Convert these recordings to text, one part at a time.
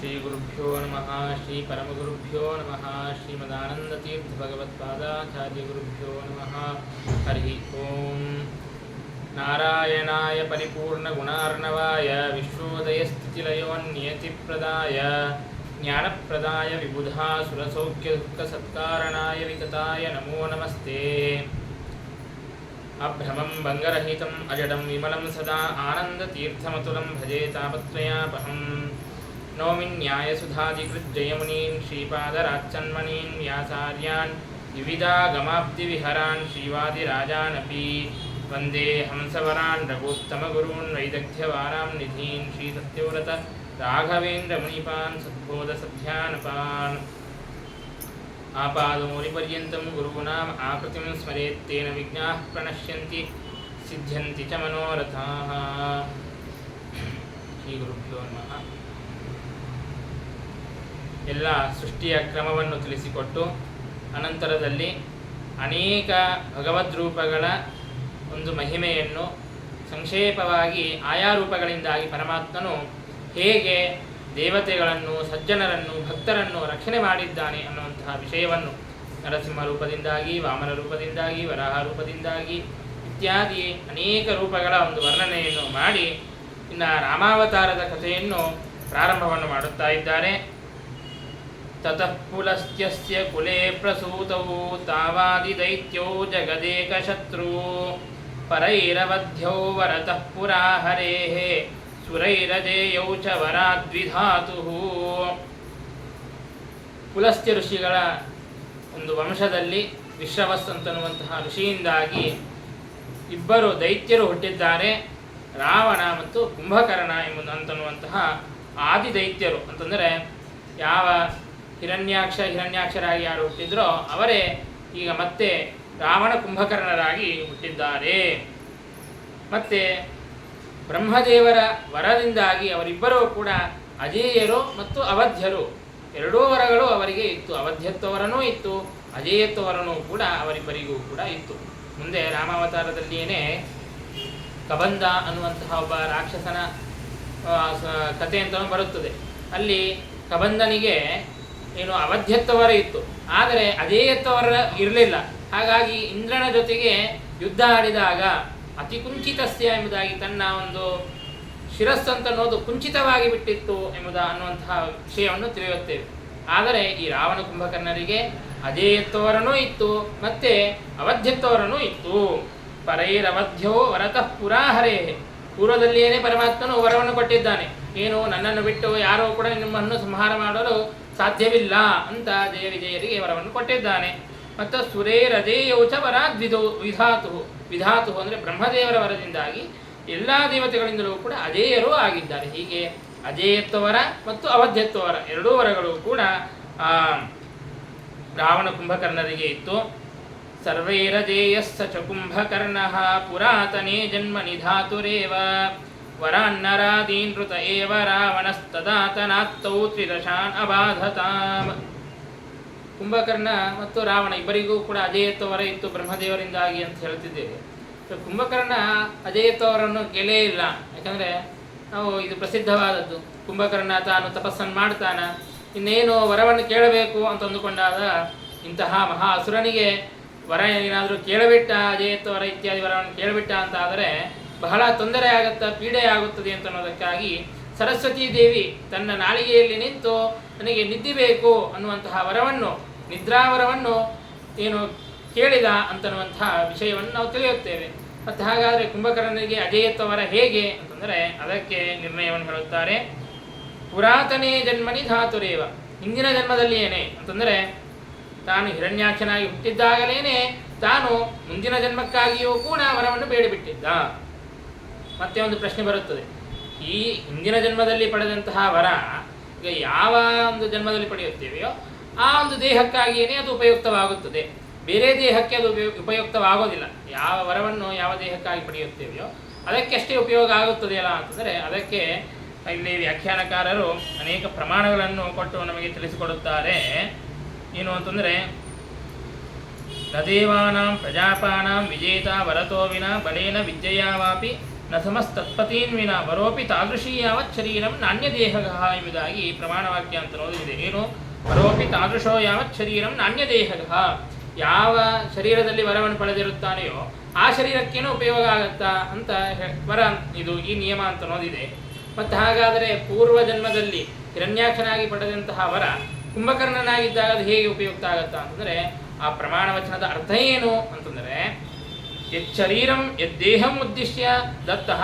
श्रीगुरुभ्यो नमः श्रीपरमगुरुभ्यो नमः श्रीमदानन्दतीर्थभगवत्पादाचार्यगुरुभ्यो नमः हरिः ओं नारायणाय परिपूर्णगुणार्णवाय विश्वोदयस्थितिलयोन्नियतिप्रदाय ज्ञानप्रदाय विबुधासुरसौख्यदुःखसत्कारणाय वितताय नमो नमस्ते अभ्रमं भङ्गरहितम् अजडं विमलं सदा आनन्दतीर्थमतुलं भजे तापत्रयापहं नौमि न्यायसुधादिकृज्जयमुनीन् श्रीपादराच्चन्मनीन् व्यासार्यान् विविधागमाब्धिविहरान् श्रीवादिराजानपि वन्दे हंसवरान् रघुत्तमगुरून् वैदग्ध्यवारां निधीन् श्रीसत्यव्रत राघवेन्द्रमुनिपान् सद्बोधसध्यानपान् आपादमौलिपर्यन्तं गुरूणाम् आकृतिं स्मरेत् तेन विघ्नाः प्रणश्यन्ति सिद्ध्यन्ति च मनोरथाः ಶ್ರೀಗುರುಭ್ಯೋ ನಮಃ. ಎಲ್ಲ ಸೃಷ್ಟಿಯ ಕ್ರಮವನ್ನು ತಿಳಿಸಿಕೊಟ್ಟು ಅನಂತರದಲ್ಲಿ ಅನೇಕ ಭಗವದ್ರೂಪಗಳ ಒಂದು ಮಹಿಮೆಯನ್ನು ಸಂಕ್ಷೇಪವಾಗಿ ಆಯಾ ರೂಪಗಳಿಂದಾಗಿ ಪರಮಾತ್ಮನು ಹೇಗೆ ದೇವತೆಗಳನ್ನು ಸಜ್ಜನರನ್ನು ಭಕ್ತರನ್ನು ರಕ್ಷಣೆ ಮಾಡಿದ್ದಾನೆ ಅನ್ನುವಂತಹ ವಿಷಯವನ್ನು ನರಸಿಂಹ ರೂಪದಿಂದಾಗಿ ವಾಮನ ರೂಪದಿಂದಾಗಿ ವರಾಹ ರೂಪದಿಂದಾಗಿ ಇತ್ಯಾದಿ ಅನೇಕ ರೂಪಗಳ ಒಂದು ವರ್ಣನೆಯನ್ನು ಮಾಡಿ ಇನ್ನು ರಾಮಾವತಾರದ ಕಥೆಯನ್ನು ಪ್ರಾರಂಭವನ್ನು ಮಾಡುತ್ತಾ ಇದ್ದಾರೆ. ತತಃ ಪುಲಸ್ತ್ಯಸ್ಯ ಕುಲೇ ಪ್ರಸೂತೌ ತಾವಾದಿದೈತ್ಯೋ ಜಗದೇಕಶತ್ರು ಪರೈರವಧ್ಯೌ ವರತಃ ಪುರಾ ಹರೇಃ ಸುರೈರಜೇಯೌ ಚ ವರಾದ್ವಿಧಾತುಃ. ಪುಲಸ್ತ್ಯ ಋಷಿಗಳ ಒಂದು ವಂಶದಲ್ಲಿ ವಿಶ್ರವಸ್ ಅಂತನ್ನುವಂತಹ ಋಷಿಯಿಂದಾಗಿ ಇಬ್ಬರು ದೈತ್ಯರು ಹುಟ್ಟಿದ್ದಾರೆ. ರಾವಣ ಮತ್ತು ಕುಂಭಕರ್ಣ ಅಂತನ್ನುವಂತಹ ಆದಿ ದೈತ್ಯರು ಅಂತಂದರೆ ಯಾವ ಹಿರಣ್ಯಾಕ್ಷರಾಗಿ ಯಾರು ಹುಟ್ಟಿದ್ರೋ ಅವರೇ ಈಗ ಮತ್ತೆ ರಾವಣ ಕುಂಭಕರ್ಣರಾಗಿ ಹುಟ್ಟಿದ್ದಾರೆ. ಮತ್ತು ಬ್ರಹ್ಮದೇವರ ವರದಿಂದಾಗಿ ಅವರಿಬ್ಬರೂ ಕೂಡ ಅಜೇಯರು ಮತ್ತು ಅವಧ್ಯರು ಎರಡೂ ವರಗಳು ಅವರಿಗೆ ಇತ್ತು. ಅವಧ್ಯತ್ವವರನೂ ಇತ್ತು, ಅಜೇಯತ್ವವರನೂ ಕೂಡ ಅವರಿಬ್ಬರಿಗೂ ಕೂಡ ಇತ್ತು. ಮುಂದೆ ರಾಮಾವತಾರದಲ್ಲಿಯೇ ಕಬಂಧ ಅನ್ನುವಂತಹ ಒಬ್ಬ ರಾಕ್ಷಸನ ಕಥೆ ಅಂತಲೂ ಬರುತ್ತದೆ. ಅಲ್ಲಿ ಕಬಂಧನಿಗೆ ಏನು ಅವಧ್ಯತ್ವವರ ಇತ್ತು, ಆದರೆ ಅಜೇಯತ್ವವರ ಇರಲಿಲ್ಲ. ಹಾಗಾಗಿ ಇಂದ್ರನ ಜೊತೆಗೆ ಯುದ್ಧ ಆಡಿದಾಗ ಅತಿ ಕುಂಚಿತಸ್ಯ ಎಂಬುದಾಗಿ ತನ್ನ ಒಂದು ಶಿರಸ್ಸಂತನ್ನೋದು ಕುಂಚಿತವಾಗಿ ಬಿಟ್ಟಿತ್ತು ಅನ್ನುವಂತಹ ವಿಷಯವನ್ನು ತಿಳಿಯುತ್ತೇವೆ. ಆದರೆ ಈ ರಾವಣ ಕುಂಭಕರ್ಣರಿಗೆ ಅಜೇಯತ್ವವರನೂ ಇತ್ತು ಮತ್ತು ಅವಧ್ಯತ್ವವರನೂ ಇತ್ತು. ಪರೈರವಧ್ಯೋ ವರತಃ ಪುರಾ ಹರೇಃ. ಪೂರ್ವದಲ್ಲಿಯೇ ಪರಮಾತ್ಮನು ವರವನ್ನು ಕೊಟ್ಟಿದ್ದಾನೆ, ಏನು ನನ್ನನ್ನು ಬಿಟ್ಟು ಯಾರೂ ಕೂಡ ನಿಮ್ಮನ್ನು ಸಂಹಾರ ಮಾಡಲು ಸಾಧ್ಯವಿಲ್ಲ ಅಂತ ಜಯ ವಿಜಯರಿಗೆ ವರವನ್ನು ಕೊಟ್ಟಿದ್ದಾನೆ. ಮತ್ತು ಸುರೇರಜೇಯೌ ಚ ವಿಧಾತು ಅಂದರೆ ಬ್ರಹ್ಮದೇವರ ವರದಿಂದಾಗಿ ಎಲ್ಲ ದೇವತೆಗಳಿಂದಲೂ ಕೂಡ ಅಜೇಯರೂ ಆಗಿದ್ದಾರೆ. ಹೀಗೆ ಅಜೇಯತ್ವವರ ಮತ್ತು ಅವಧ್ಯತ್ವವರ ಎರಡೂ ವರಗಳು ಕೂಡ ರಾವಣ ಕುಂಭಕರ್ಣರಿಗೆ ಇತ್ತು. ಸರ್ವೈರಜೇಯಸ್ಸ ಚ ಕುಂಭಕರ್ಣಃ ಪುರಾತನೇ ಜನ್ಮ ನಿಧಾತುರೇವ ವರಾನ್ನರಾದೀನ್ ಋತ ಏವ ರಾವಣಸ್ತದಾತನಾತ್ತೌ ತ್ರಿದಶಾನ್ ಅಬಾಧತಾಂ. ಕುಂಭಕರ್ಣ ಮತ್ತು ರಾವಣ ಇಬ್ಬರಿಗೂ ಕೂಡ ಅಜೇಯತ್ವವರ ಇತ್ತು ಬ್ರಹ್ಮದೇವರಿಂದಾಗಿ ಅಂತ ಹೇಳ್ತಿದ್ದೇವೆ. ಕುಂಭಕರ್ಣ ಅಜೇಯತ್ವವರನ್ನು ಗೆಲೇ ಇಲ್ಲ. ಯಾಕಂದರೆ ನಾವು ಇದು ಪ್ರಸಿದ್ಧವಾದದ್ದು, ಕುಂಭಕರ್ಣ ತಾನು ತಪಸ್ಸನ್ನು ಮಾಡ್ತಾನ, ಇನ್ನೇನು ವರವನ್ನು ಕೇಳಬೇಕು ಅಂತ ಅಂದುಕೊಂಡಾಗ ಇಂತಹ ಮಹಾ ಅಸುರನಿಗೆ ವರ ಏನಾದರೂ ಕೇಳಬಿಟ್ಟ, ಅಜೇಯತ್ವವರ ಇತ್ಯಾದಿ ವರವನ್ನು ಕೇಳಬಿಟ್ಟ ಅಂತ ಆದರೆ ಬಹಳ ತೊಂದರೆ ಆಗುತ್ತಾ, ಪೀಡೆ ಆಗುತ್ತದೆ ಅಂತ ಅನ್ನೋದಕ್ಕಾಗಿ ಸರಸ್ವತೀ ದೇವಿ ತನ್ನ ನಾಲಿಗೆಯಲ್ಲಿ ನಿಂತು ನನಗೆ ನಿದ್ದಿಬೇಕು ಅನ್ನುವಂತಹ ವರವನ್ನು, ನಿದ್ರಾವರವನ್ನು ಏನು ಕೇಳಿದ ಅಂತನ್ನುವಂತಹ ವಿಷಯವನ್ನು ನಾವು ತಿಳಿಯುತ್ತೇವೆ. ಮತ್ತು ಹಾಗಾದರೆ ಕುಂಭಕರ್ಣನಿಗೆ ಅಜೇಯತ್ವವರ ಹೇಗೆ ಅಂತಂದರೆ ಅದಕ್ಕೆ ನಿರ್ಣಯವನ್ನು ಹೇಳುತ್ತಾರೆ. ಪುರಾತನೇ ಜನ್ಮನಿ ಧಾತುರೇವ. ಹಿಂದಿನ ಜನ್ಮದಲ್ಲಿಯೇನೆ ಅಂತಂದರೆ ತಾನು ಹಿರಣ್ಯಾಕ್ಷನಾಗಿ ಹುಟ್ಟಿದ್ದಾಗಲೇ ತಾನು ಮುಂದಿನ ಜನ್ಮಕ್ಕಾಗಿಯೂ ಕೂಡ ವರವನ್ನು ಬೇಡಿಬಿಟ್ಟಿದ್ದ. ಮತ್ತೆ ಒಂದು ಪ್ರಶ್ನೆ ಬರುತ್ತದೆ, ಈ ಹಿಂದಿನ ಜನ್ಮದಲ್ಲಿ ಪಡೆದಂತಹ ವರ ಈಗ ಯಾವ ಒಂದು ಜನ್ಮದಲ್ಲಿ ಪಡೆಯುತ್ತೇವೆಯೋ ಆ ಒಂದು ದೇಹಕ್ಕಾಗಿಯೇ ಅದು ಉಪಯುಕ್ತವಾಗುತ್ತದೆ, ಬೇರೆ ದೇಹಕ್ಕೆ ಅದು ಉಪಯುಕ್ತವಾಗೋದಿಲ್ಲ. ಯಾವ ವರವನ್ನು ಯಾವ ದೇಹಕ್ಕಾಗಿ ಪಡೆಯುತ್ತೇವೆಯೋ ಅದಕ್ಕೆ ಅಷ್ಟೇ ಉಪಯೋಗ ಆಗುತ್ತದೆಯಲ್ಲ ಅಂತಂದರೆ ಅದಕ್ಕೆ ಇಲ್ಲಿ ವ್ಯಾಖ್ಯಾನಕಾರರು ಅನೇಕ ಪ್ರಮಾಣಗಳನ್ನು ಕೊಟ್ಟು ನಮಗೆ ತಿಳಿಸಿಕೊಡುತ್ತಾರೆ. ಏನು ಅಂತಂದರೆ ನ ದೇವಾನಾಂ ಪ್ರಜಾಪಾನಾಂ ವಿಜೇತ ವರತೋ ವಿನ ಬಲೇನ ವಿದ್ಯೆಯಾವಾಪಿ ನ ನ ಸಮಸ್ತತ್ಪತೀನ್ ವಿನ ವರೋಪಿ ತಾದೃಶೀ ಯಾವತ್ ಶರೀರಂ ನಾಣ್ಯದೇಹಗಃ ಎಂಬುದಾಗಿ ಪ್ರಮಾಣವಾಕ್ಯ ಅಂತ ನೋಡಿದೆ. ಏನು ವರೋಪಿ ತಾದೃಶೋ ಯಾವತ್ ಶರೀರಂ ನಾಣ್ಯದೇಹಗಃ, ಯಾವ ಶರೀರದಲ್ಲಿ ವರವನ್ನು ಪಡೆದಿರುತ್ತಾನೆಯೋ ಆ ಶರೀರಕ್ಕೇನೋ ಉಪಯೋಗ ಆಗತ್ತಾ ಅಂತ ವರ ಇದು ಈ ನಿಯಮ ಅಂತ ನೋಡಿದೆ. ಮತ್ತು ಹಾಗಾದರೆ ಪೂರ್ವ ಜನ್ಮದಲ್ಲಿ ಹಿರಣ್ಯಾಕ್ಷನಾಗಿ ಪಡೆದಂತಹ ವರ ಕುಂಭಕರ್ಣನಾಗಿದ್ದಾಗ ಅದು ಹೇಗೆ ಉಪಯುಕ್ತ ಆಗತ್ತಾ ಅಂತಂದರೆ ಆ ಪ್ರಮಾಣ ವಚನದ ಅರ್ಥ ಏನು ಅಂತಂದರೆ ಯಚ್ಚರೀರಂ ಯದ್ದೇಹಂ ಉದ್ದೇಶ್ಯ ದತ್ತಃ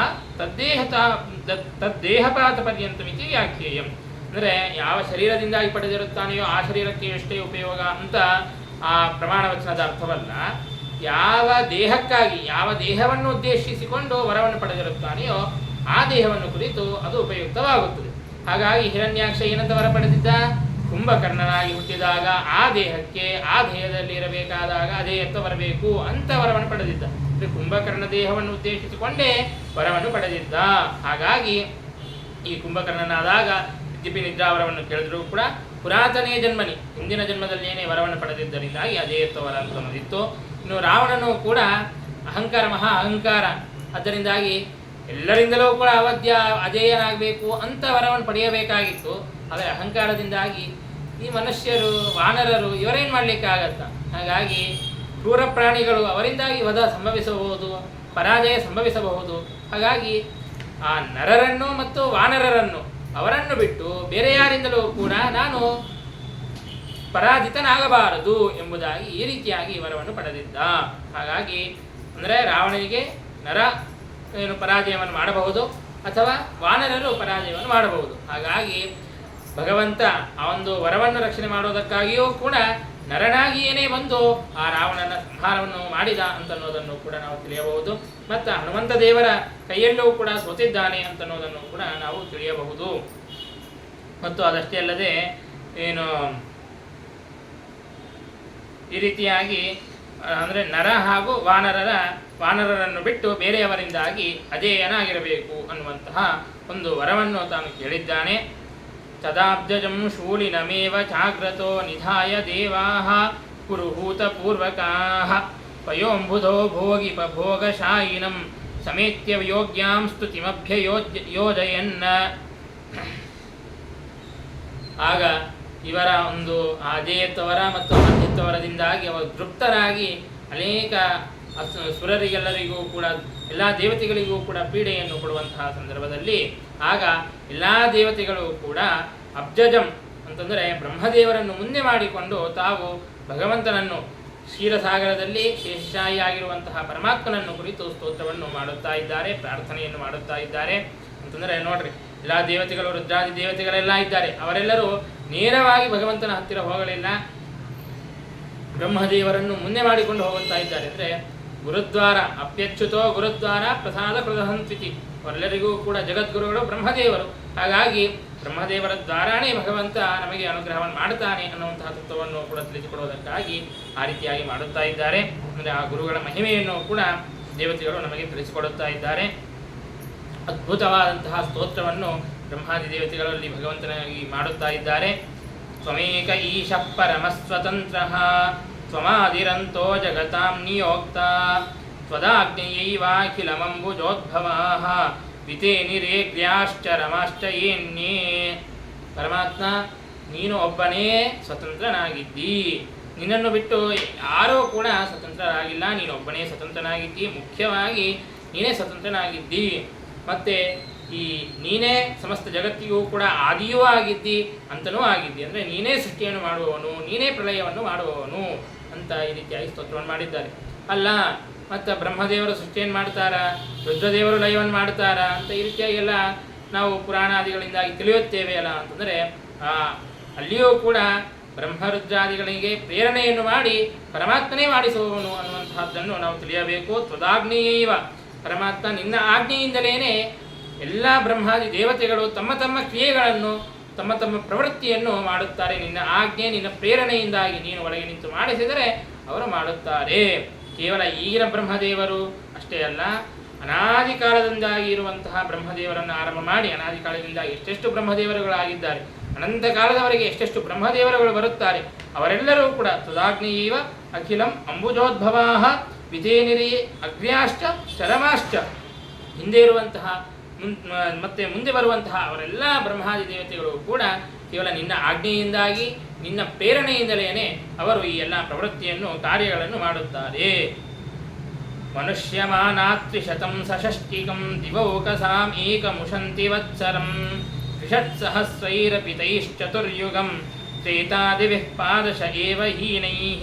ತದ್ದೇಹಪಾತ ಪರ್ಯಂತಮಿತಿ ವ್ಯಾಖ್ಯೇಯಂ. ಅಂದರೆ ಯಾವ ಶರೀರದಿಂದಾಗಿ ಪಡೆದಿರುತ್ತಾನೆಯೋ ಆ ಶರೀರಕ್ಕೆ ಎಷ್ಟೇ ಉಪಯೋಗ ಅಂತ ಆ ಪ್ರಮಾಣ ವಚನದ ಅರ್ಥವಲ್ಲ. ಯಾವ ದೇಹಕ್ಕಾಗಿ ಯಾವ ದೇಹವನ್ನು ಉದ್ದೇಶಿಸಿಕೊಂಡು ವರವನ್ನು ಪಡೆದಿರುತ್ತಾನೆಯೋ ಆ ದೇಹವನ್ನು ಕುರಿತು ಅದು ಉಪಯುಕ್ತವಾಗುತ್ತದೆ. ಹಾಗಾಗಿ ಹಿರಣ್ಯಾಕ್ಷ ಏನಂತ ವರ ಪಡೆದಿದ್ದ? ಕುಂಭಕರ್ಣನಾಗಿ ಹುಟ್ಟಿದಾಗ ಆ ದೇಹಕ್ಕೆ ಆ ದೇಹದಲ್ಲಿ ಇರಬೇಕಾದಾಗ ಅದೇ ಎತ್ತ ಬರಬೇಕು ಅಂತ ವರವನ್ನು ಪಡೆದಿದ್ದ. ಕುಂಭಕರ್ಣ ದೇಹವನ್ನು ಉದ್ದೇಶಿಸಿಕೊಂಡೇ ವರವನ್ನು ಪಡೆದಿದ್ದ. ಹಾಗಾಗಿ ಈ ಕುಂಭಕರ್ಣನಾದಾಗ ಯದ್ಯಪಿ ನಿದ್ರಾವರವನ್ನು ಕೇಳಿದ್ರು ಕೂಡ ಪುರಾತನೇ ಜನ್ಮನಿ ಹಿಂದಿನ ಜನ್ಮದಲ್ಲೇನೇ ವರವನ್ನು ಪಡೆದಿದ್ದರಿಂದಾಗಿ ಅದೇ ವರ ಅಂತ ಅನ್ನೋದಿತ್ತು. ಇನ್ನು ರಾವಣನು ಕೂಡ ಅಹಂಕಾರ ಮಹಾ ಅಹಂಕಾರ, ಅದರಿಂದಾಗಿ ಎಲ್ಲರಿಂದಲೂ ಕೂಡ ಅವಧ್ಯ ಅಜೇಯನಾಗಬೇಕು ಅಂತ ವರವನ್ನು ಪಡೆಯಬೇಕಾಗಿತ್ತು. ಆದರೆ ಅಹಂಕಾರದಿಂದಾಗಿ ಈ ಮನುಷ್ಯರು ವಾನರರು ಇವರೇನು ಮಾಡಲಿಕ್ಕಾಗತ್ತ? ಹಾಗಾಗಿ ಕ್ರೂರ ಪ್ರಾಣಿಗಳು ಅವರಿಂದಾಗಿ ವಧ ಸಂಭವಿಸಬಹುದು, ಪರಾಜಯ ಸಂಭವಿಸಬಹುದು. ಹಾಗಾಗಿ ಆ ನರರನ್ನು ಮತ್ತು ವಾನರರನ್ನು ಅವರನ್ನು ಬಿಟ್ಟು ಬೇರೆ ಯಾರಿಂದಲೂ ಕೂಡ ನಾನು ಪರಾಜಿತನಾಗಬಾರದು ಎಂಬುದಾಗಿ ಈ ರೀತಿಯಾಗಿ ವರವನ್ನು ಪಡೆದಿದ್ದ. ಹಾಗಾಗಿ ಅಂದರೆ ರಾವಣನಿಗೆ ನರ ಏನು ಪರಾಜಯವನ್ನು ಮಾಡಬಹುದು ಅಥವಾ ವಾನರರು ಪರಾಜಯವನ್ನು ಮಾಡಬಹುದು. ಹಾಗಾಗಿ ಭಗವಂತ ಆ ಒಂದು ವರವನ್ನು ರಕ್ಷಣೆ ಮಾಡೋದಕ್ಕಾಗಿಯೂ ಕೂಡ ನರನಾಗಿಯೇ ಬಂದು ಆ ರಾವಣನ ಸಂಹಾರವನ್ನು ಮಾಡಿದ ಅಂತನ್ನೋದನ್ನು ಕೂಡ ನಾವು ತಿಳಿಯಬಹುದು. ಮತ್ತು ಹನುಮಂತ ದೇವರ ಕೈಯಲ್ಲೂ ಕೂಡ ಸೋತಿದ್ದಾನೆ ಅಂತನ್ನೋದನ್ನು ಕೂಡ ನಾವು ತಿಳಿಯಬಹುದು. ಮತ್ತು ಅದಷ್ಟೇ ಅಲ್ಲದೆ ಏನು ಈ ರೀತಿಯಾಗಿ ಅಂದರೆ ನರ ಹಾಗೂ ವಾನರರನ್ನು ಬಿಟ್ಟು ಬೇರೆಯವರಿಂದಾಗಿ ಅಜೇಯನಾಗಿರಬೇಕು ಅನ್ನುವಂತಹ ಒಂದು ವರವನ್ನು ತಾನು ಕೇಳಿದ್ದಾನೆ. ತದಾಬ್ಜಜಂ ಶೂಲಿನಮೇವ ಜಾಗ್ರತೋ ನಿಧಾಯ ದೇವಾಃ ಪುರುಹೂತಪೂರ್ವಕಾಃ ಪಯೋಂಬುಧೋ ಭೋಗಶಾಯಿನಂ ಸಮೇತ್ಯ ಯೋಗ್ಯಾಂ ಸ್ತುತಿಮಭ್ಯಯೋಜಯನ್. ಆಗ ಇವರ ಒಂದು ಅಜೇಯತ್ವರ ಮತ್ತು ಮಧ್ಯತ್ವರದಿಂದಾಗಿ ಅವರು ತೃಪ್ತರಾಗಿ ಅನೇಕ ಸುರರಿಗೆಲ್ಲರಿಗೂ ಕೂಡ ಎಲ್ಲ ದೇವತೆಗಳಿಗೂ ಕೂಡ ಪೀಡೆಯನ್ನು ಕೊಡುವಂತಹ ಸಂದರ್ಭದಲ್ಲಿ ಆಗ ಎಲ್ಲ ದೇವತೆಗಳು ಕೂಡ ಅಬ್ಜಜಂ ಅಂತಂದರೆ ಬ್ರಹ್ಮದೇವರನ್ನು ಮುಂದೆ ಮಾಡಿಕೊಂಡು ತಾವು ಭಗವಂತನನ್ನು ಕ್ಷೀರಸಾಗರದಲ್ಲಿ ಶೇಷಶಾಹಿಯಾಗಿರುವಂತಹ ಪರಮಾತ್ಮನನ್ನು ಕುರಿತು ಸ್ತೋತ್ರವನ್ನು ಮಾಡುತ್ತಾ ಇದ್ದಾರೆ, ಪ್ರಾರ್ಥನೆಯನ್ನು ಮಾಡುತ್ತಾ ಇದ್ದಾರೆ. ಅಂತಂದರೆ ನೋಡ್ರಿ, ಎಲ್ಲ ದೇವತೆಗಳು ರುದ್ರಾದಿ ದೇವತೆಗಳೆಲ್ಲ ಇದ್ದಾರೆ, ಅವರೆಲ್ಲರೂ ನೇರವಾಗಿ ಭಗವಂತನ ಹತ್ತಿರ ಹೋಗಲಿಲ್ಲ, ಬ್ರಹ್ಮದೇವರನ್ನು ಮುಂದೆ ಮಾಡಿಕೊಂಡು ಹೋಗುತ್ತಾ ಇದ್ದಾರೆ. ಅಂದರೆ ಗುರುದ್ವಾರ ಅಪ್ಯಚ್ಯುತೋ ಗುರುದ್ವಾರ ಪ್ರಸಾದ ಪ್ರದಹಂತ್ವಿತಿ, ಅವರೆಲ್ಲರಿಗೂ ಕೂಡ ಜಗದ್ಗುರುಗಳು ಬ್ರಹ್ಮದೇವರು. ಹಾಗಾಗಿ ಬ್ರಹ್ಮದೇವರ ದ್ವಾರಾನೇ ಭಗವಂತ ನಮಗೆ ಅನುಗ್ರಹವನ್ನು ಮಾಡುತ್ತಾನೆ ಅನ್ನುವಂತಹ ತತ್ವವನ್ನು ಕೂಡ ತಿಳಿಸಿಕೊಡುವುದಕ್ಕಾಗಿ ಆ ರೀತಿಯಾಗಿ ಮಾಡುತ್ತಾ ಇದ್ದಾರೆ. ಅಂದರೆ ಆ ಗುರುಗಳ ಮಹಿಮೆಯನ್ನು ಕೂಡ ದೇವತೆಗಳು ನಮಗೆ ತಿಳಿಸಿಕೊಡುತ್ತಾ ಇದ್ದಾರೆ. ಅದ್ಭುತವಾದಂತಹ ಸ್ತೋತ್ರವನ್ನು ಬ್ರಹ್ಮಾದಿ ದೇವತೆಗಳಲ್ಲಿ ಭಗವಂತನಾಗಿ ಮಾಡುತ್ತಾ ಇದ್ದಾರೆ. ತ್ವಮೇಕ ಈಶ ಪರಮಸ್ವತಂತ್ರಃ ತ್ವಮಾದಿರಂತೋ ಜಗತಾಂ ನಿಯೋಕ್ತ ತ್ವದಾಜ್ಞೆಯೈವಾಖಿಲಮಂಬುಜೋದ್ಭವಾಃ ವಿತೇನಿರೇಗ್ರ್ಯಾಶ್ಚ ಏನ್ಯೇ. ಪರಮಾತ್ಮ, ನೀನು ಒಬ್ಬನೇ ಸ್ವತಂತ್ರನಾಗಿದ್ದಿ, ನಿನ್ನನ್ನು ಬಿಟ್ಟು ಯಾರೂ ಕೂಡ ಸ್ವತಂತ್ರರಾಗಿಲ್ಲ, ನೀನು ಒಬ್ಬನೇ ಸ್ವತಂತ್ರನಾಗಿದ್ದಿ, ಮುಖ್ಯವಾಗಿ ನೀನೇ ಸ್ವತಂತ್ರನಾಗಿದ್ದಿ. ಮತ್ತು ಈ ನೀನೇ ಸಮಸ್ತ ಜಗತ್ತಿಗೂ ಕೂಡ ಆದಿಯೂ ಆಗಿದ್ದಿ ಅಂತನೂ ಆಗಿದ್ದಿ. ಅಂದರೆ ನೀನೇ ಸೃಷ್ಟಿಯನ್ನು ಮಾಡುವವನು, ನೀನೇ ಪ್ರಳಯವನ್ನು ಮಾಡುವವನು ಅಂತ ಈ ರೀತಿಯಾಗಿ ಸ್ತೋತ್ರವನ್ನು ಮಾಡಿದ್ದಾರೆ. ಅಲ್ಲ, ಮತ್ತು ಬ್ರಹ್ಮದೇವರು ಸೃಷ್ಟಿಯನ್ನು ಮಾಡ್ತಾರಾ, ರುದ್ರದೇವರು ಲಯವನ್ನು ಮಾಡ್ತಾರಾ ಅಂತ ಈ ರೀತಿಯಾಗೆಲ್ಲ ನಾವು ಪುರಾಣಾದಿಗಳಿಂದಾಗಿ ತಿಳಿಯುತ್ತೇವೆ ಅಲ್ಲ ಅಂತಂದರೆ ಅಲ್ಲಿಯೂ ಕೂಡ ಬ್ರಹ್ಮರುದ್ರಾದಿಗಳಿಗೆ ಪ್ರೇರಣೆಯನ್ನು ಮಾಡಿ ಪರಮಾತ್ಮನೇ ಮಾಡಿಸುವವನು ಅನ್ನುವಂತಹದ್ದನ್ನು ನಾವು ತಿಳಿಯಬೇಕು. ತ್ವದಾಜ್ಞೆಯೈವ, ಪರಮಾತ್ಮ ನಿನ್ನ ಆಜ್ಞೆಯಿಂದಲೇ ಎಲ್ಲ ಬ್ರಹ್ಮಾದಿ ದೇವತೆಗಳು ತಮ್ಮ ತಮ್ಮ ಕ್ರಿಯೆಗಳನ್ನು ತಮ್ಮ ತಮ್ಮ ಪ್ರವೃತ್ತಿಯನ್ನು ಮಾಡುತ್ತಾರೆ. ನಿನ್ನ ಆಜ್ಞೆ, ನಿನ್ನ ಪ್ರೇರಣೆಯಿಂದಾಗಿ ನೀನು ಒಳಗೆ ನಿಂತು ಮಾಡಿಸಿದರೆ ಅವರು ಮಾಡುತ್ತಾರೆ. ಕೇವಲ ಈಗಿನ ಬ್ರಹ್ಮದೇವರು ಅಷ್ಟೇ ಅಲ್ಲ, ಅನಾದಿ ಕಾಲದಿಂದಾಗಿ ಇರುವಂತಹ ಬ್ರಹ್ಮದೇವರನ್ನು ಆರಂಭ ಮಾಡಿ ಅನಾದಿ ಕಾಲದಿಂದ ಎಷ್ಟೆಷ್ಟು ಬ್ರಹ್ಮದೇವರುಗಳಾಗಿದ್ದಾರೆ, ಅನಂತ ಕಾಲದವರೆಗೆ ಎಷ್ಟೆಷ್ಟು ಬ್ರಹ್ಮದೇವರುಗಳು ಬರುತ್ತಾರೆ, ಅವರೆಲ್ಲರೂ ಕೂಡ ತದಾಗ್ನೇಯೈವ ಅಖಿಲಂ ಅಂಬುಜೋದ್ಭವಾಃ ವಿಧೇನಿರಿ ಅಗ್ರ್ಯಾಶ್ಚ ಚರಮಾಶ್ಚ ಹಿಂದೆ ಇರುವಂತಹ ಮತ್ತೆ ಮುಂದೆ ಬರುವಂತಹ ಅವರೆಲ್ಲ ಬ್ರಹ್ಮಾದಿ ದೇವತೆಗಳು ಕೂಡ ಕೇವಲ ನಿನ್ನ ಆಜ್ಞೆಯಿಂದಾಗಿ ನಿನ್ನ ಪ್ರೇರಣೆಯಿಂದಲೇ ಅವರು ಈ ಎಲ್ಲ ಪ್ರವೃತ್ತಿಯನ್ನು ಕಾರ್ಯಗಳನ್ನು ಮಾಡುತ್ತಾರೆ. ಮನುಷ್ಯಮಾನಾತ್ರಿಶತಂ ಸಷಷ್ಟಿಕಂ ದಿವೌಕಸಾಂ ಏಕಮುಷಂತಿ ವತ್ಸರಂ ತ್ರಿಷತ್ಸಹಸ್ರೈರಪಿ ತೈಶ್ಚತುರ್ಯುಗಂ ತ್ರೇತಾದಿವಿಃ ಪಾದಶ ಏವ ಹೀನೈಃ.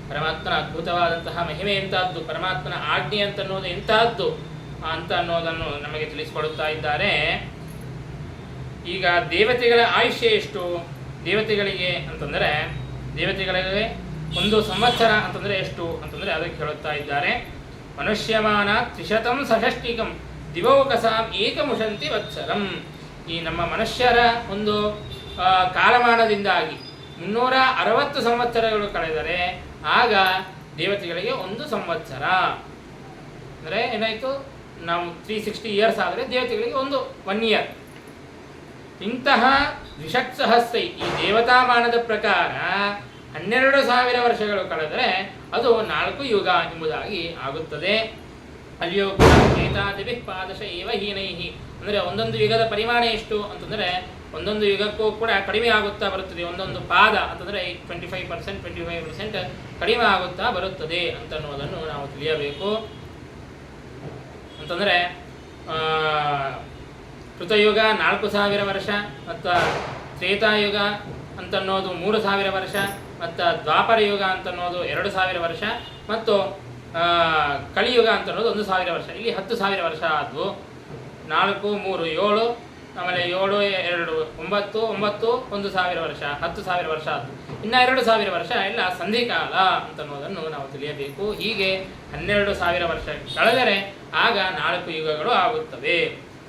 ಪರಮಾತ್ಮನ ಅದ್ಭುತವಾದಂತಹ ಮಹಿಮೆ ಎಂತಹದ್ದು, ಪರಮಾತ್ಮನ ಆಜ್ಞೆ ಅಂತನ್ನೋದು ಎಂತಹದ್ದು ಅಂತ ಅನ್ನೋದನ್ನು ನಮಗೆ ತಿಳಿಸಿಕೊಡುತ್ತಾ ಇದ್ದಾರೆ. ಈಗ ದೇವತೆಗಳ ಆಯುಷ್ಯ ಎಷ್ಟು? ದೇವತೆಗಳಿಗೆ ಅಂತಂದರೆ ದೇವತೆಗಳಿಗೆ 1 ಸಂವತ್ಸರ ಅಂತಂದರೆ ಎಷ್ಟು ಅಂತಂದರೆ ಅದಕ್ಕೆ ಹೇಳುತ್ತಾ ಇದ್ದಾರೆ. ಮನುಷ್ಯಮಾನ ತ್ರಿಶತಂ ಸಷಷ್ಟಿಕಂ ದಿವೌಕಸಾಂ ಏಕಮುಷಂತಿ ವತ್ಸರಂ. ಈ ನಮ್ಮ ಮನುಷ್ಯರ ಒಂದು ಕಾಲಮಾನದಿಂದಾಗಿ 360 ಸಂವತ್ಸರಗಳು ಕಳೆದರೆ ಆಗ ದೇವತೆಗಳಿಗೆ 1 ಸಂವತ್ಸರ ಅಂದರೆ ಏನಾಯಿತು, ನಾವು 360 ಇಯರ್ಸ್ ಆದರೆ ದೇವತೆಗಳಿಗೆ 1 ಇಯರ್. ಇಂತಹ ದ್ವಿಷತ್ಸಹಸ್ರೈ ಈ ದೇವತಾಮಾನದ ಪ್ರಕಾರ 12,000 ವರ್ಷಗಳು ಕಳೆದರೆ ಅದು 4 ಯುಗ ಎಂಬುದಾಗಿ ಆಗುತ್ತದೆ. ಅಲ್ಲಿಯೂ ಕೂಡ ಏತಾದಿಭಿಃ ಪಾದಶ ಏವ ಹೀನೈಹಿ ಅಂದರೆ ಒಂದೊಂದು ಯುಗದ ಪರಿಮಾಣ ಎಷ್ಟು ಅಂತಂದರೆ ಒಂದೊಂದು ಯುಗಕ್ಕೂ ಕೂಡ ಕಡಿಮೆ ಆಗುತ್ತಾ ಬರುತ್ತದೆ. ಒಂದೊಂದು ಪಾದ ಅಂತಂದರೆ 25% ಕಡಿಮೆ ಆಗುತ್ತಾ ಬರುತ್ತದೆ ಅಂತನ್ನುವುದನ್ನು ನಾವು ತಿಳಿಯಬೇಕು. ಅಂತಂದರೆ ಕೃತಯುಗ 4,000 ವರ್ಷ ಮತ್ತು ತ್ರೇತಾಯುಗ ಅಂತನ್ನೋದು 3,000 ವರ್ಷ ಮತ್ತು ದ್ವಾಪರ ಯುಗ ಅಂತನ್ನೋದು 2,000 ವರ್ಷ ಮತ್ತು ಕಲಿಯುಗ ಅಂತನ್ನೋದು 1,000 ವರ್ಷ. ಇಲ್ಲಿ 10,000 ವರ್ಷ ಆದವು. 4, 3, 7 ಆಮೇಲೆ 7, 2, 9, 9 1,000 ವರ್ಷ 10,000 ವರ್ಷ ಆದವು. ಇನ್ನು 2,000 ವರ್ಷ ಎಲ್ಲ ಸಂಧಿಕಾಲ ಅಂತನ್ನೋದನ್ನು ನಾವು ತಿಳಿಯಬೇಕು. ಹೀಗೆ 12,000 ವರ್ಷ ಕಳೆದರೆ ಆಗ 4 ಯುಗಗಳು ಆಗುತ್ತವೆ.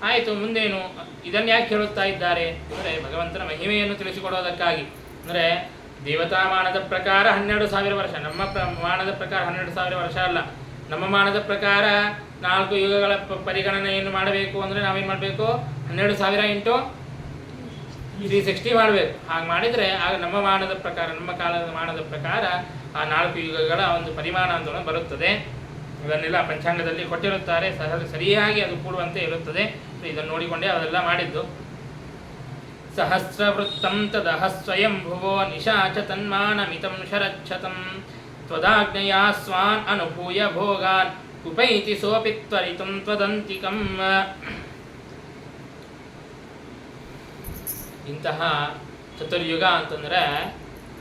ಆಯಿತು, ಮುಂದೇನು? ಇದನ್ನು ಯಾಕೆ ಹೇಳುತ್ತಾ ಇದ್ದಾರೆ ಅಂದರೆ ಭಗವಂತನ ಮಹಿಮೆಯನ್ನು ತಿಳಿಸಿಕೊಡೋದಕ್ಕಾಗಿ. ಅಂದರೆ ದೇವತಾಮಾನದ ಪ್ರಕಾರ 12,000 ವರ್ಷ, ನಮ್ಮ ಮಾನದ ಪ್ರಕಾರ 12,000 ವರ್ಷ ಅಲ್ಲ. ನಮ್ಮ ಮಾನದ ಪ್ರಕಾರ 4 ಯುಗಗಳ ಪರಿಗಣನೆಯನ್ನು ಮಾಡಬೇಕು ಅಂದರೆ ನಾವೇನು ಮಾಡಬೇಕು? 12,000 ಇಂಟು 360 ಮಾಡಬೇಕು. ಹಾಗೆ ಮಾಡಿದರೆ ಆಗ ನಮ್ಮ ಮಾನದ ಪ್ರಕಾರ, ನಮ್ಮ ಕಾಲದ ಮಾನದ ಪ್ರಕಾರ ಆ 4 ಯುಗಗಳ ಒಂದು ಪರಿಮಾಣ ಅಂತ ಬರುತ್ತದೆ. ಇದನ್ನೆಲ್ಲ ಪಂಚಾಂಗದಲ್ಲಿ ಕೊಟ್ಟಿರುತ್ತಾರೆ, ಸರಿಯಾಗಿ ಅದು ಕೂಡುವಂತೆ ಇರುತ್ತದೆ. ಇದನ್ನು ನೋಡಿಕೊಂಡೇ ಅದೆಲ್ಲ ಮಾಡಿದ್ದು. ಸಹಸ್ರವೃತ್ತಂ ತದಹ ಸ್ವಯಂ ಭುವೋ ನಿಶಾಚ ತನ್ಮಾನಮಿತಂ ಶರಚ್ಛತಂ ತ್ವದಾಜ್ಞಯಾ ಸ್ವಾನ್ ಅನುಭೂಯ ಭೋಗಾನ್ ಉಪೈತಿ ಸೋಪಿ ತ್ವರಿತಂ ತ್ವದಂತಿಕಂ. ಇಂತಹ ಚತುರ್ಯುಗ ಅಂತಂದರೆ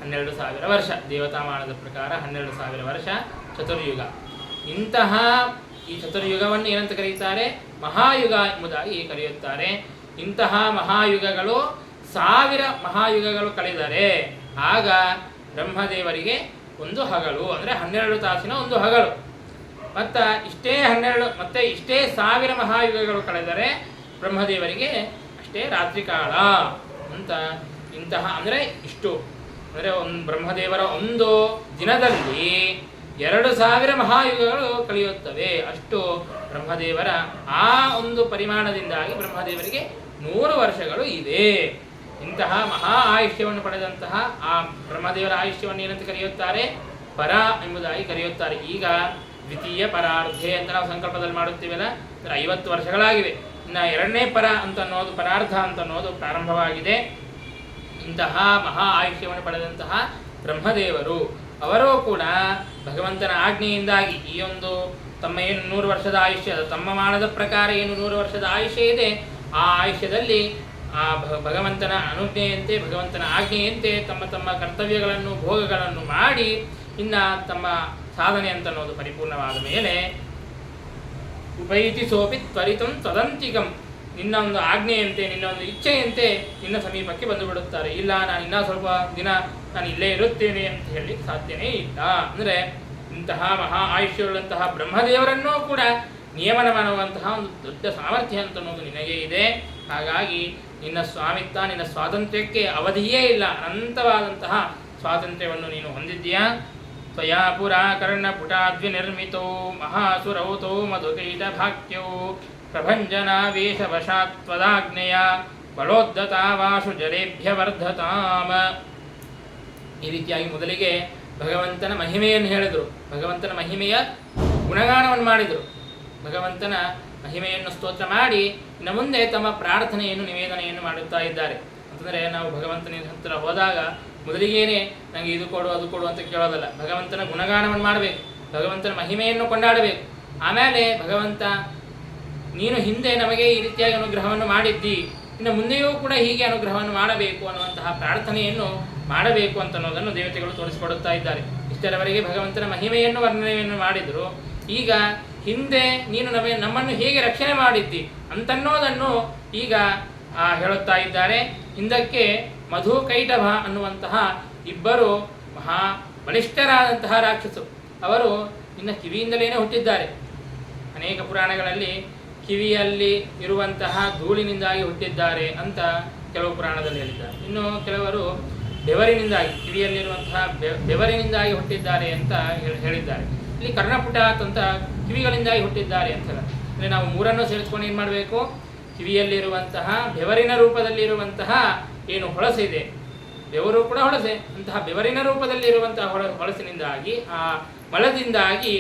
12,000 ವರ್ಷ. ದೇವತಾಮಾನದ ಪ್ರಕಾರ 12,000 ವರ್ಷ ಚತುರ್ಯುಗ. ಇಂತಹ ಈ ಚತುರ್ಯುಗವನ್ನು ಏನಂತ ಕರೆಯುತ್ತಾರೆ? ಮಹಾಯುಗ ಎಂಬುದಾಗಿ ಕರೆಯುತ್ತಾರೆ. ಇಂತಹ ಮಹಾಯುಗಗಳು 1000 ಮಹಾಯುಗಗಳು ಕಳೆದರೆ ಆಗ ಬ್ರಹ್ಮದೇವರಿಗೆ 1 ಹಗಲು ಅಂದರೆ 12 ತಾಸಿನ 1 ಹಗಲು. ಮತ್ತು ಇಷ್ಟೇ 1000 ಮಹಾಯುಗಗಳು ಕಳೆದರೆ ಬ್ರಹ್ಮದೇವರಿಗೆ ಅಷ್ಟೇ ರಾತ್ರಿ ಕಾಲ ಅಂತ. ಇಂತಹ ಅಂದರೆ ಇಷ್ಟು ಅಂದರೆ ಬ್ರಹ್ಮದೇವರ 1 ದಿನದಲ್ಲಿ 2,000 ಮಹಾಯುಗಗಳು ಕಳೆಯುತ್ತವೆ. ಅಷ್ಟು ಬ್ರಹ್ಮದೇವರ ಆ ಒಂದು ಪರಿಮಾಣದಿಂದಾಗಿ ಬ್ರಹ್ಮದೇವರಿಗೆ 100 ವರ್ಷಗಳು ಇದೆ. ಇಂತಹ ಮಹಾ ಆಯುಷ್ಯವನ್ನು ಪಡೆದಂತಹ ಆ ಬ್ರಹ್ಮದೇವರ ಆಯುಷ್ಯವನ್ನು ಏನಂತ ಕರೆಯುತ್ತಾರೆ? ಪರ ಎಂಬುದಾಗಿ ಕರೆಯುತ್ತಾರೆ. ಈಗ ದ್ವಿತೀಯ ಪರಾರ್ಧೆ ಅಂತ ನಾವು ಸಂಕಲ್ಪದಲ್ಲಿ ಮಾಡುತ್ತೀವಲ್ಲ, ಅಂದರೆ 50 ವರ್ಷಗಳಾಗಿವೆ. ಇನ್ನು 2ನೇ ಪರ ಅಂತ ಅನ್ನೋದು, ಪರಾರ್ಧ ಅಂತ ಅನ್ನೋದು ಪ್ರಾರಂಭವಾಗಿದೆ. ಇಂತಹ ಮಹಾ ಆಯುಷ್ಯವನ್ನು ಪಡೆದಂತಹ ಬ್ರಹ್ಮದೇವರು ಅವರೂ ಕೂಡ ಭಗವಂತನ ಆಜ್ಞೆಯಿಂದಾಗಿ ಈ ಒಂದು ತಮ್ಮ ಏನು 100 ವರ್ಷದ ಆಯುಷ್ಯ, ತಮ್ಮ ಮಾನದ ಪ್ರಕಾರ ಏನು 100 ವರ್ಷದ ಆಯುಷ್ಯ ಇದೆ, ಆ ಆಯುಷ್ಯದಲ್ಲಿ ಆ ಭಗವಂತನ ಅನುಜ್ಞೆಯಂತೆ, ಭಗವಂತನ ಆಜ್ಞೆಯಂತೆ ತಮ್ಮ ತಮ್ಮ ಕರ್ತವ್ಯಗಳನ್ನು ಭೋಗಗಳನ್ನು ಮಾಡಿ ಇನ್ನು ತಮ್ಮ ಸಾಧನೆ ಅಂತ ಅನ್ನೋದು ಪರಿಪೂರ್ಣವಾದ ಮೇಲೆ ಉಪೈತಿ ಸೋಪಿ ತ್ವರಿತಂ ತದಂತಿಕಂ, ನಿನ್ನ ಒಂದು ಆಜ್ಞೆಯಂತೆ, ನಿನ್ನ ಒಂದು ಇಚ್ಛೆಯಂತೆ ನಿನ್ನ ಸಮೀಪಕ್ಕೆ ಬಂದು ಬಿಡುತ್ತಾರೆ. ಇಲ್ಲ, ನಾನು ಇನ್ನೂ ಸ್ವಲ್ಪ ದಿನ ನಾನು ಇಲ್ಲೇ ಇರುತ್ತೇನೆ ಅಂತ ಹೇಳಲಿಕ್ಕೆ ಸಾಧ್ಯನೇ ಇಲ್ಲ. ಅಂದರೆ ಇಂತಹ ಮಹಾ ಆಯುಷ್ಯವುಳ್ಳಂತಹ ಬ್ರಹ್ಮದೇವರನ್ನೂ ಕೂಡ ನಿಯಮನ ಮಾಡುವಂತಹ ಒಂದು ದೊಡ್ಡ ಸಾಮರ್ಥ್ಯ ಅಂತ ಅನ್ನೋದು ನಿನಗೆ ಇದೆ. ಹಾಗಾಗಿ ನಿನ್ನ ಸ್ವಾಮಿತ್ವ, ನಿನ್ನ ಸ್ವಾತಂತ್ರ್ಯಕ್ಕೆ ಅವಧಿಯೇ ಇಲ್ಲ. ಅನಂತವಾದಂತಹ ಸ್ವಾತಂತ್ರ್ಯವನ್ನು ನೀನು ಹೊಂದಿದ್ದೀಯಾ. ತ್ವಯಾ ಪುರಾ ಕರ್ಣಪುಟಾದ್ವಿನಿರ್ಮಿತೋ ಮಹಾಸುರೌತೋ ಮಧುಕೈಟ ಭಾಕ್ಯೋ ಪ್ರಭಂಜನಾವೇಶವಶಾತ್ ತ್ವದಾಜ್ಞೆಯ ಬಲೋದ್ದತಾವಾಶು ಜಲೇಭ್ಯ ವರ್ಧತಾಮ. ಈ ರೀತಿಯಾಗಿ ಮೊದಲಿಗೆ ಭಗವಂತನ ಮಹಿಮೆಯನ್ನು ಹೇಳಿದರು, ಭಗವಂತನ ಮಹಿಮೆಯ ಗುಣಗಾನವನ್ನು ಮಾಡಿದರು. ಭಗವಂತನ ಮಹಿಮೆಯನ್ನು ಸ್ತೋತ್ರ ಮಾಡಿ ಇನ್ನು ಮುಂದೆ ತಮ್ಮ ಪ್ರಾರ್ಥನೆಯನ್ನು ನಿವೇದನೆಯನ್ನು ಮಾಡುತ್ತಾ ಇದ್ದಾರೆ. ಅಂತಂದರೆ ನಾವು ಭಗವಂತನ ಹತ್ತಿರ ಹೋದಾಗ ಮೊದಲಿಗೇನೆ ನನಗೆ ಇದು ಕೊಡು ಅದು ಕೊಡು ಅಂತ ಕೇಳೋದಲ್ಲ. ಭಗವಂತನ ಗುಣಗಾನವನ್ನು ಮಾಡಬೇಕು, ಭಗವಂತನ ಮಹಿಮೆಯನ್ನು ಕೊಂಡಾಡಬೇಕು. ಆಮೇಲೆ ಭಗವಂತ ನೀನು ಹಿಂದೆ ನಮಗೆ ಈ ರೀತಿಯಾಗಿ ಅನುಗ್ರಹವನ್ನು ಮಾಡಿದ್ದಿ, ಇನ್ನು ಮುಂದೆಯೂ ಕೂಡ ಹೀಗೆ ಅನುಗ್ರಹವನ್ನು ಮಾಡಬೇಕು ಅನ್ನುವಂತಹ ಪ್ರಾರ್ಥನೆಯನ್ನು ಮಾಡಬೇಕು ಅಂತ ಅನ್ನೋದನ್ನು ದೇವತೆಗಳು ತೋರಿಸಿಕೊಡುತ್ತಾ ಇದ್ದಾರೆ. ಇಷ್ಟರವರೆಗೆ ಭಗವಂತನ ಮಹಿಮೆಯನ್ನು ವರ್ಣನೆಯನ್ನು ಮಾಡಿದರು. ಈಗ ಹಿಂದೆ ನೀನು ನಮ್ಮನ್ನು ಹೇಗೆ ರಕ್ಷಣೆ ಮಾಡಿದ್ದಿ ಅಂತನ್ನೋದನ್ನು ಈಗ ಹೇಳುತ್ತಾ ಇದ್ದಾರೆ. ಹಿಂದಕ್ಕೆ ಮಧು ಕೈಟಭ ಅನ್ನುವಂತಹ ಇಬ್ಬರು ಮಹಾ ಬಲಿಷ್ಠರಾದಂತಹ ರಾಕ್ಷಸರು, ಅವರು ಇನ್ನು ಕಿವಿಯಿಂದಲೇ ಹುಟ್ಟಿದ್ದಾರೆ. ಅನೇಕ ಪುರಾಣಗಳಲ್ಲಿ ಕಿವಿಯಲ್ಲಿ ಇರುವಂತಹ ಧೂಳಿನಿಂದಾಗಿ ಹುಟ್ಟಿದ್ದಾರೆ ಅಂತ ಕೆಲವು ಪುರಾಣದಲ್ಲಿ ಹೇಳಿದ್ದಾರೆ. ಇನ್ನು ಕೆಲವರು ಬೆವರಿನಿಂದಾಗಿ, ಕಿವಿಯಲ್ಲಿರುವಂತಹ ಬೆವರಿನಿಂದಾಗಿ ಹುಟ್ಟಿದ್ದಾರೆ ಅಂತ ಹೇಳಿದ್ದಾರೆ. ಇಲ್ಲಿ ಕರ್ಣಪುಟಾತ್ ಅಂತ ಕಿವಿಗಳಿಂದಾಗಿ ಹುಟ್ಟಿದ್ದಾರೆ ಅಂತ. ಅಂದರೆ ನಾವು ಮೂರನ್ನು ಸೇರಿಸ್ಕೊಂಡು ಏನು ಮಾಡಬೇಕು, ಕಿವಿಯಲ್ಲಿರುವಂತಹ ಬೆವರಿನ ರೂಪದಲ್ಲಿರುವಂತಹ ಏನು ಹೊಳಸಿದೆ, ಬೆವರು ಕೂಡ ಹೊಳಸೆ, ಅಂತಹ ಬೆವರಿನ ರೂಪದಲ್ಲಿರುವಂತಹ ಹೊಳಸಿನಿಂದಾಗಿ ಆ ಮಲದಿಂದಾಗಿ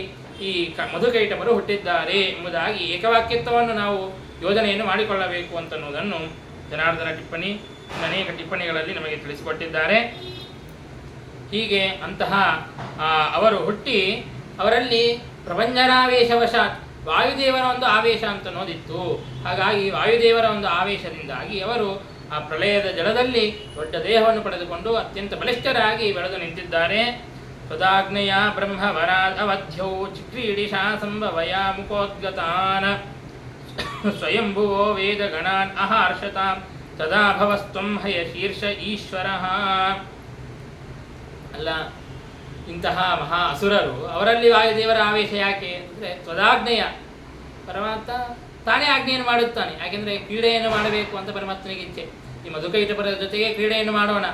ಈ ಮಧುಕೈಟಭರು ಹುಟ್ಟಿದ್ದಾರೆ ಎಂಬುದಾಗಿ ಏಕವಾಕ್ಯತ್ವವನ್ನು ನಾವು ಯೋಜನೆಯನ್ನು ಮಾಡಿಕೊಳ್ಳಬೇಕು ಅಂತನ್ನುವುದನ್ನು ಜನಾರ್ದನ ಟಿಪ್ಪಣಿ ಅನೇಕ ಟಿಪ್ಪಣಿಗಳಲ್ಲಿ ನಮಗೆ ತಿಳಿಸಿಕೊಟ್ಟಿದ್ದಾರೆ. ಹೀಗೆ ಅಂತಹ ಅವರು ಹುಟ್ಟಿ ಅವರಲ್ಲಿ ಪ್ರಪಂಚನಾವೇಶವಶಾತ್ ವಾಯುದೇವರ ಒಂದು ಆವೇಶ ಅಂತ ಅನ್ನೋದಿತ್ತು. ಹಾಗಾಗಿ ವಾಯುದೇವರ ಒಂದು ಆವೇಶದಿಂದಾಗಿ ಅವರು ಆ ಪ್ರಳಯದ ಜಲದಲ್ಲಿ ದೊಡ್ಡ ದೇಹವನ್ನು ಪಡೆದುಕೊಂಡು ಅತ್ಯಂತ ಬಲಿಷ್ಠರಾಗಿ ಬೆಳೆದು ನಿಂತಿದ್ದಾರೆ. ತದಾಗ್ನೇಯ ಬ್ರಹ್ಮವರಾದ್ ಅವಧ್ಯೌ ಚಿಕ್ರೀಡಿಶಾ ಸಂಭವಯ ಮುಖೋದ್ಗತಾನ್ ಸ್ವಯಂಭುವೋ ವೇದಗಣಾನ್ ಅಹರ್ಷತಾಂ ತದಾ ಭವಸ್ತ್ವಂ ಹಯ ಶೀರ್ಷ ಈಶ್ವರಃ. ಅಲ್ಲ, ಇಂತಹ ಮಹಾ ಅಸುರರು, ಅವರಲ್ಲಿ ವಾಯುದೇವರ ಆವೇಶ ಯಾಕೆ ಅಂದರೆ ತ್ವದಾಗ್ನೇಯ, ಪರಮಾತ್ಮ ತಾನೇ ಆಜ್ಞೆಯನ್ನು ಮಾಡುತ್ತಾನೆ. ಯಾಕೆಂದರೆ ಕ್ರೀಡೆಯನ್ನು ಮಾಡಬೇಕು ಅಂತ ಪರಮಾತ್ಮನಿಗೆ ಇಚ್ಛೆ. ಈ ಮಧುಕೈಟಭರ ಜೊತೆಗೆ ಕ್ರೀಡೆಯನ್ನು ಮಾಡೋಣ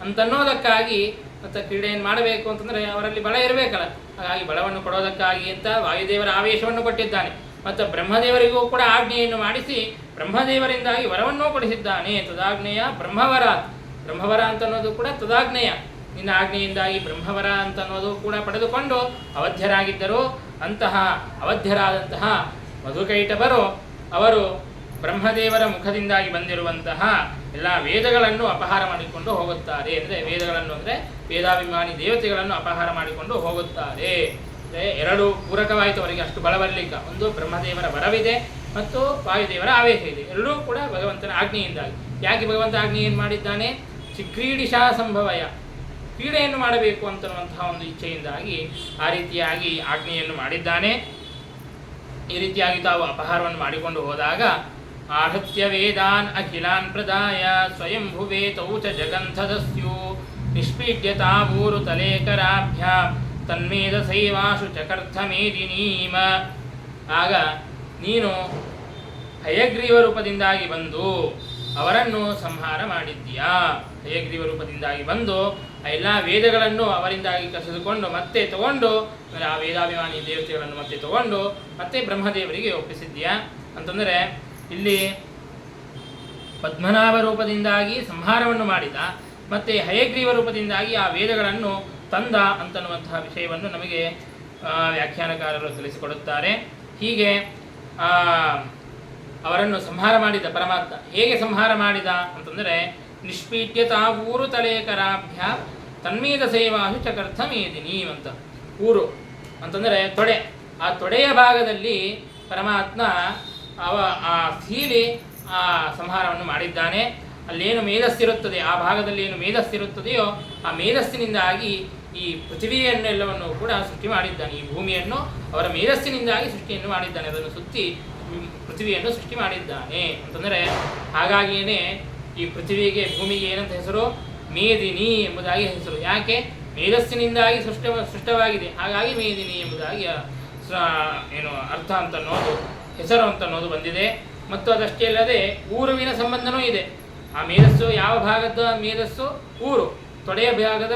ಅಂತನ್ನೋದಕ್ಕಾಗಿ, ಮತ್ತು ಕ್ರೀಡೆಯನ್ನು ಮಾಡಬೇಕು ಅಂತಂದರೆ ಅವರಲ್ಲಿ ಬಲ ಇರಬೇಕಲ್ಲ, ಹಾಗಾಗಿ ಬಲವನ್ನು ಕೊಡೋದಕ್ಕಾಗಿ ಅಂತ ವಾಯುದೇವರ ಆವೇಶವನ್ನು ಕೊಟ್ಟಿದ್ದಾನೆ. ಮತ್ತು ಬ್ರಹ್ಮದೇವರಿಗೂ ಕೂಡ ಆಜ್ಞೆಯನ್ನು ಮಾಡಿಸಿ ಬ್ರಹ್ಮದೇವರಿಂದಾಗಿ ವರವನ್ನೂ ಕೊಡಿಸಿದ್ದಾನೆ. ತದಾಗ್ನೇಯ ಬ್ರಹ್ಮವರ, ಬ್ರಹ್ಮವರ ಅಂತ ಅನ್ನೋದು ಕೂಡ ತದಾಗ್ನೇಯ, ನಿನ್ನ ಆಜ್ಞೆಯಿಂದಾಗಿ ಬ್ರಹ್ಮವರ ಅಂತ ಅನ್ನೋದು ಕೂಡ ಪಡೆದುಕೊಂಡು ಅವಧ್ಯರಾಗಿದ್ದರು. ಅಂತಹ ಅವಧ್ಯರಾದಂತಹ ಮಧುಕೈಟಭರು ಅವರು ಬ್ರಹ್ಮದೇವರ ಮುಖದಿಂದಾಗಿ ಬಂದಿರುವಂತಹ ಎಲ್ಲ ವೇದಗಳನ್ನು ಅಪಹಾರ ಮಾಡಿಕೊಂಡು ಹೋಗುತ್ತಾರೆ. ಅಂದರೆ ವೇದಗಳನ್ನು ಅಂದರೆ ವೇದಾಭಿಮಾನಿ ದೇವತೆಗಳನ್ನು ಅಪಹಾರ ಮಾಡಿಕೊಂಡು ಹೋಗುತ್ತಾರೆ. ಅಂದರೆ ಎರಡು ಪೂರಕವಾಯಿತು ಅವರಿಗೆ, ಅಷ್ಟು ಬಲವರ್ಲಿಕ್ಕ. ಒಂದು ಬ್ರಹ್ಮದೇವರ ವರವಿದೆ ಮತ್ತು ವಾಯುದೇವರ ಆವೇಶ ಇದೆ, ಎರಡೂ ಕೂಡ ಭಗವಂತನ ಆಜ್ಞೆಯಿಂದಾಗಿ. ಯಾಕೆ ಭಗವಂತ ಆಜ್ಞೆ ಏನು ಮಾಡಿದ್ದಾನೆ? ಚಿಕ್ರೀಡಿಶಾ ಸಂಭವಯ, ಕ್ರೀಡೆಯನ್ನು ಮಾಡಬೇಕು ಅಂತನ್ನುವಂತಹ ಒಂದು ಇಚ್ಛೆಯಿಂದಾಗಿ ಆ ರೀತಿಯಾಗಿ ಆಜ್ಞೆಯನ್ನು ಮಾಡಿದ್ದಾನೆ. ಈ ರೀತಿಯಾಗಿ ತಾವು ಅಪಹಾರವನ್ನು ಮಾಡಿಕೊಂಡು ಹೋದಾಗ ಆಹತ್ಯ ವೇದಾನ್ ಅಖಿಲಾನ್ ಪ್ರದಾಯ ಸ್ವಯಂಭುವೇ ತೌ ಚ ಜಗಂಥದಸ್ಯು ನಿಷ್ಪೀಡ್ಯತಾವೂರು ತಲೇಕರಾಭ್ಯಾಂ ತನ್ಮೇಧಸೈವಾಶು ಚಕರ್ಥಮೇದಿನೀಮ. ಆಗ ನೀನು ಹಯಗ್ರೀವ ರೂಪದಿಂದಾಗಿ ಬಂದು ಅವರನ್ನು ಸಂಹಾರ ಮಾಡಿದ್ದೀಯಾ. ಹಯಗ್ರೀವ ರೂಪದಿಂದಾಗಿ ಬಂದು ಎಲ್ಲ ವೇದಗಳನ್ನು ಅವರಿಂದಾಗಿ ಕಸಿದುಕೊಂಡು ಮತ್ತೆ ತಗೊಂಡು, ಆ ವೇದಾಭಿಮಾನಿ ದೇವತೆಗಳನ್ನು ಮತ್ತೆ ತಗೊಂಡು ಮತ್ತೆ ಬ್ರಹ್ಮದೇವರಿಗೆ ಒಪ್ಪಿಸಿದ್ದೀಯಾ ಅಂತಂದರೆ, ಇಲ್ಲಿ ಪದ್ಮನಾಭ ರೂಪದಿಂದಾಗಿ ಸಂಹಾರವನ್ನು ಮಾಡಿದ, ಮತ್ತು ಹಯಗ್ರೀವ ರೂಪದಿಂದಾಗಿ ಆ ವೇದಗಳನ್ನು ತಂದ ಅಂತನ್ನುವಂತಹ ವಿಷಯವನ್ನು ನಮಗೆ ವ್ಯಾಖ್ಯಾನಕಾರರು ತಿಳಿಸಿಕೊಡುತ್ತಾರೆ. ಹೀಗೆ ಅವರನ್ನು ಸಂಹಾರ ಮಾಡಿದ ಪರಮಾತ್ಮ ಹೇಗೆ ಸಂಹಾರ ಮಾಡಿದ ಅಂತಂದರೆ, ನಿಷ್ಪೀಡ್ಯತಾವೂರು ತಲೇಕರಾಭ್ಯ ತನ್ಮೀದ ಸೇವಾಶು ಚಕರ್ಥ ಮೇದಿನಿ ಅಂತ. ಊರು ಅಂತಂದರೆ ತೊಡೆ, ಆ ತೊಡೆಯ ಭಾಗದಲ್ಲಿ ಪರಮಾತ್ಮ ಆ ಸೀಳಿ ಆ ಸಂಹಾರವನ್ನು ಮಾಡಿದ್ದಾನೆ. ಅಲ್ಲೇನು ಮೇಧಸ್ಸಿರುತ್ತದೆ, ಆ ಭಾಗದಲ್ಲಿ ಏನು ಮೇಧಸ್ಸಿರುತ್ತದೆಯೋ ಆ ಮೇಧಸ್ಸಿನಿಂದಾಗಿ ಈ ಪೃಥ್ವಿಯನ್ನೆಲ್ಲವನ್ನು ಕೂಡ ಸೃಷ್ಟಿ ಮಾಡಿದ್ದಾನೆ. ಈ ಭೂಮಿಯನ್ನು ಅವರ ಮೇಧಸ್ಸಿನಿಂದಾಗಿ ಸೃಷ್ಟಿಯನ್ನು ಮಾಡಿದ್ದಾನೆ, ಅದನ್ನು ಸುತ್ತಿ ಪೃಥ್ವಿಯನ್ನು ಸೃಷ್ಟಿ ಮಾಡಿದ್ದಾನೆ ಅಂತಂದರೆ, ಹಾಗಾಗಿಯೇ ಈ ಪೃಥ್ವಿಗೆ ಭೂಮಿಗೆ ಏನಂತ ಹೆಸರು? ಮೇದಿನಿ ಎಂಬುದಾಗಿ ಹೆಸರು. ಯಾಕೆ? ಮೇಧಸ್ಸಿನಿಂದಾಗಿ ಸೃಷ್ಟವಾಗಿದೆ, ಹಾಗಾಗಿ ಮೇದಿನಿ ಎಂಬುದಾಗಿ ಏನು ಅರ್ಥ ಅಂತ ಅನ್ನೋದು, ಹೆಸರು ಅಂತ ಅನ್ನೋದು ಬಂದಿದೆ. ಮತ್ತು ಅದಷ್ಟೇ ಅಲ್ಲದೆ ಊರುವಿನ ಸಂಬಂಧನೂ ಇದೆ. ಆ ಮೇಧಸ್ಸು ಯಾವ ಭಾಗದ ಮೇಧಸ್ಸು? ಊರು, ತೊಡೆಯ ಭಾಗದ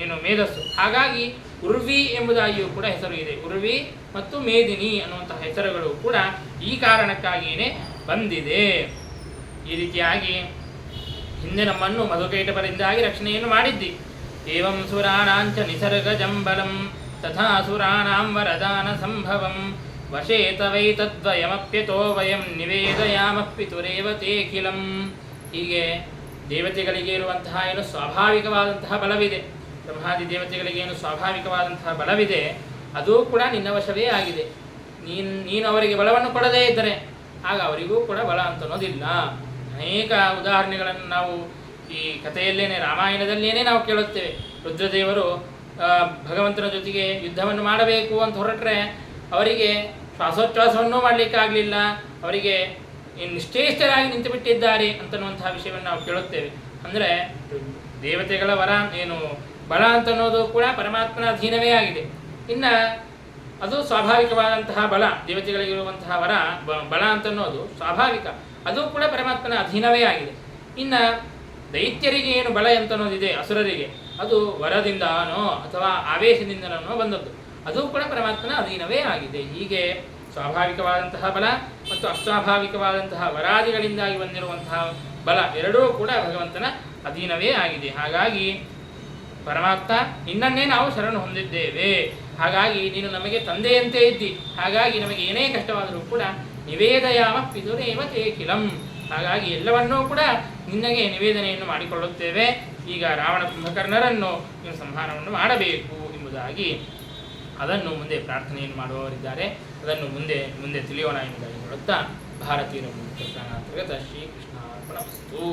ಏನು ಮೇಧಸ್ಸು. ಹಾಗಾಗಿ ಉರ್ವಿ ಎಂಬುದಾಗಿಯೂ ಕೂಡ ಹೆಸರು ಇದೆ. ಉರ್ವಿ ಮತ್ತು ಮೇದಿನಿ ಅನ್ನುವಂತಹ ಹೆಸರುಗಳು ಕೂಡ ಈ ಕಾರಣಕ್ಕಾಗಿಯೇ ಬಂದಿದೆ. ಈ ರೀತಿಯಾಗಿ ಹಿಂದೆ ನಮ್ಮನ್ನು ಮಧುಕೈಟಭರಿಂದಾಗಿ ರಕ್ಷಣೆಯನ್ನು ಮಾಡಿದ್ದಿ. ಏವಂ ಸುರಾಣಾಂಚ ನಿಸರ್ಗ ಜಂಬಲಂ ತಥಾ ಸುರಾಣಾಂ ವರದಾನ ಸಂಭವಂ ವಶೇತವೈ ತದ್ವಯಮಪ್ಯತೋ ವಯಂ ನಿವೇದಯಾಮಃ ಪಿತುರೇವ ತೇಖಿಲಂ. ಹೀಗೆ ದೇವತೆಗಳಿಗೆ ಇರುವಂತಹ ಏನು ಸ್ವಾಭಾವಿಕವಾದಂತಹ ಬಲವಿದೆ, ಬ್ರಹ್ಮಾದಿ ದೇವತೆಗಳಿಗೆ ಏನು ಸ್ವಾಭಾವಿಕವಾದಂತಹ ಬಲವಿದೆ, ಅದೂ ಕೂಡ ನಿನ್ನ ವಶವೇ ಆಗಿದೆ. ನೀನು ಅವರಿಗೆ ಬಲವನ್ನು ಕೊಡದೇ ಇದ್ದರೆ ಆಗ ಅವರಿಗೂ ಕೂಡ ಬಲ ಅಂತ ಅನ್ನೋದಿಲ್ಲ. ಅನೇಕ ಉದಾಹರಣೆಗಳನ್ನು ನಾವು ಈ ಕಥೆಯಲ್ಲೇನೆ, ರಾಮಾಯಣದಲ್ಲೇನೆ ನಾವು ಕೇಳುತ್ತೇವೆ. ರುದ್ರದೇವರು ಭಗವಂತನ ಜೊತೆಗೆ ಯುದ್ಧವನ್ನು ಮಾಡಬೇಕು ಅಂತ ಹೊರಟ್ರೆ ಅವರಿಗೆ ಶ್ವಾಸೋಚ್ಛ್ವಾಸವನ್ನೂ ಮಾಡಲಿಕ್ಕಾಗಲಿಲ್ಲ, ಅವರಿಗೆ ನಿಶ್ಚೇಷ್ಟರಾಗಿ ನಿಂತು ಬಿಟ್ಟಿದ್ದಾರೆ ಅಂತನ್ನುವಂತಹ ವಿಷಯವನ್ನು ನಾವು ಕೇಳುತ್ತೇವೆ. ಅಂದರೆ ದೇವತೆಗಳ ವರ ಏನು ಬಲ ಅಂತನ್ನೋದು ಕೂಡ ಪರಮಾತ್ಮನ ಅಧೀನವೇ ಆಗಿದೆ. ಇನ್ನು ಅದು ಸ್ವಾಭಾವಿಕವಾದಂತಹ ಬಲ, ದೇವತೆಗಳಿಗಿರುವಂತಹ ವರ ಬಲ ಅಂತನ್ನೋದು ಸ್ವಾಭಾವಿಕ, ಅದು ಕೂಡ ಪರಮಾತ್ಮನ ಅಧೀನವೇ ಆಗಿದೆ. ಇನ್ನು ದೈತ್ಯರಿಗೆ ಏನು ಬಲ ಅಂತನ್ನೋದಿದೆ, ಅಸುರರಿಗೆ, ಅದು ವರದಿಂದನೋ ಅಥವಾ ಆವೇಶದಿಂದನೋ ಬಂದದ್ದು, ಅದು ಕೂಡ ಪರಮಾತ್ಮನ ಅಧೀನವೇ ಆಗಿದೆ. ಹೀಗೆ ಸ್ವಾಭಾವಿಕವಾದಂತಹ ಬಲ ಮತ್ತು ಅಸ್ವಾಭಾವಿಕವಾದಂತಹ ವರಾದಿಗಳಿಂದಾಗಿ ಬಂದಿರುವಂತಹ ಬಲ ಎರಡೂ ಕೂಡ ಭಗವಂತನ ಅಧೀನವೇ ಆಗಿದೆ. ಹಾಗಾಗಿ ಪರಮಾತ್ಮ ನಿನ್ನನ್ನೇ ನಾವು ಶರಣು ಹೊಂದಿದ್ದೇವೆ, ಹಾಗಾಗಿ ನೀನು ನಮಗೆ ತಂದೆಯಂತೆ ಇದ್ದಿ, ಹಾಗಾಗಿ ನಮಗೆ ಏನೇ ಕಷ್ಟವಾದರೂ ಕೂಡ ನಿವೇದಯಾಮಃ ಪಿತುರೇವ ತೇಖಿಲಂ, ಹಾಗಾಗಿ ಎಲ್ಲವನ್ನೂ ಕೂಡ ನಿನ್ನಗೆ ನಿವೇದನೆಯನ್ನು ಮಾಡಿಕೊಳ್ಳುತ್ತೇವೆ. ಈಗ ರಾವಣ ಕುಂಭಕರ್ಣರನ್ನು ನೀನು ಸಂಹಾರವನ್ನು ಮಾಡಬೇಕು ಎಂಬುದಾಗಿ ಅದನ್ನು ಮುಂದೆ ಪ್ರಾರ್ಥನೆಯನ್ನು ಮಾಡುವವರಿದ್ದಾರೆ. ಅದನ್ನು ಮುಂದೆ ತಿಳಿಯೋಣ ಎಂಬುದಾಗಿ ಹೇಳುತ್ತಾ ಭಾರತೀಯ ಅಂತರ್ಗತ ಶ್ರೀಕೃಷ್ಣಾರ್ಪಣಮಸ್ತು.